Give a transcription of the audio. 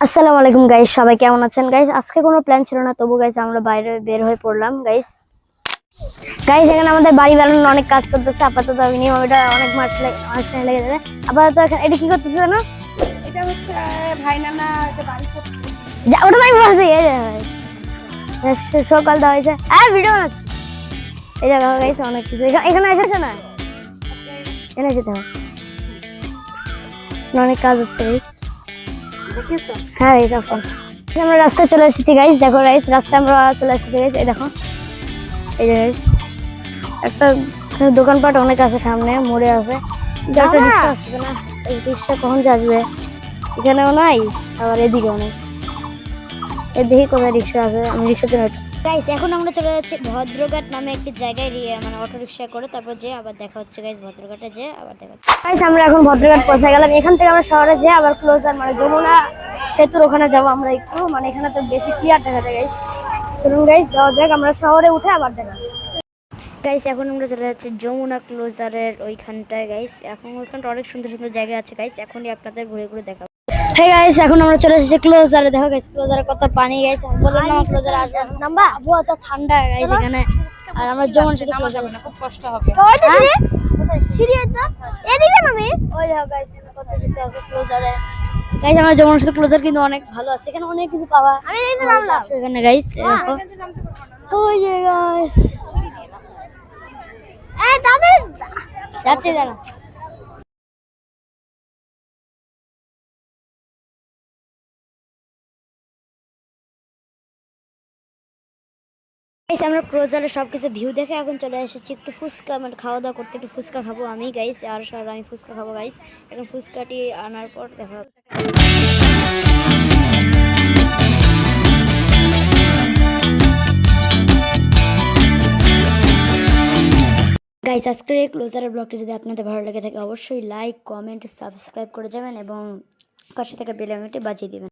আসসালামু আলাইকুম গাইস, সবাই কেমন আছেন গাইস? আজকে কোনো প্ল্যান ছিল না, তবু গাইস আমরা বাইরে বের হয়ে পড়লাম গাইস। এখানে আমাদের বাড়ি বানানোর অনেক কাজ করতেছে। আপাতত মিনিমাম এটা অনেক মাস লেগে যাবে। আপাতত এটা কি করতেছে না? এটা হচ্ছে ভাই নানা একটা বাড়ি করছে। ওটা আমি বলছি সকাল দেওয়া হয়েছে। ভিডিও বানাচ্ছে। এই জায়গা গাইস অনেক কিছু এখানে এসেছে না, এখানে এসেছে অনেক কাজ হচ্ছে গাইস। হ্যাঁ এই দেখো আমরা রাস্তায় চলে এসেছি গাইস। দেখো গাইস রাস্তায় আমরা চলে এসেছি গাইস। এই দেখো এই যে গাইস একটা দোকানপাট অনেক আছে, সামনে মোড়ে আছে। একটা রিক্সা আসবে না, এই রিক্সা কখন যে আসবে? এখানেও নাই, আবার এদিকেও নেই। এদিকে কোথায় রিক্সা আছে? আমি রিক্সাতে গাইস এখন আমরা চলে যাচ্ছি ভদ্রঘাট নামে একটি জায়গায়, মানে অটো রিক্সা করে তারপর যে আবার দেখা হচ্ছে গাইস। ভদ্রঘাটে যে আবার দেখা হচ্ছে গাইস। আমরা এখন ভদ্রঘাট পৌঁছে গেলাম। এখান থেকে আমরা শহরে যে আবার ক্লোজার মানে যমুনা সেতুর ওখানে যাবো আমরা একটু, মানে এখানে তো বেশি ক্লিয়ার দেখা যায় গাইস। চলুন গাইস যাওয়া যাক, আমরা শহরে উঠে আবার দেখা গাইস। এখন আমরা চলে যাচ্ছি যমুনা ক্লোজারের ওইখানটায় গাইস। এখন ওইখানটা অনেক সুন্দর সুন্দর জায়গা আছে গাইস, এখনই আপনাদের ঘুরে ঘুরে দেখাবো। হ্যাঁ গাইস এখন আমরা চলে এসেছি ক্লোজারে। দেখো গাইস ক্লোজারে কত পানি গাইস। বললাম না ক্লোজার আর নাম্বা আবহাওয়া ঠান্ডা গাইস এখানে। আর আমরা যমুনা সেতু ক্লোজার না, খুব কষ্ট হবে। সিঁড়ি হয়তো এদিকে নামি। ওই দেখো গাইস কত কিছু আছে ক্লোজারে গাইস। আমরা যমুনা সেতু ক্লোজার কিন্তু অনেক ভালো আছে, এখানে অনেক কিছু পাওয়া। আমি এই যে নামলাম এখানে গাইস। দেখো ওই যে গাইস এই দাদা যাচ্ছে দাঁড়া। গাইস আমরা ক্লোজারে সবকিছু ভিউ দেখে এখন চলে এসেছি একটু ফুচকা মানে খাওয়া দাওয়া করতে। একটু ফুচকা খাবো আমি গাইস, আর আমি ফুচকা খাবো গাইস। এখন ফুচকাটি আনার পর দেখা গাইস। আজকের এই ক্লোজারের ব্লগটি যদি আপনাদের ভালো লেগে থাকে অবশ্যই লাইক কমেন্ট সাবস্ক্রাইব করে যাবেন এবং পাশে থাকা বেল আইকনটি বাজিয়ে দিবেন।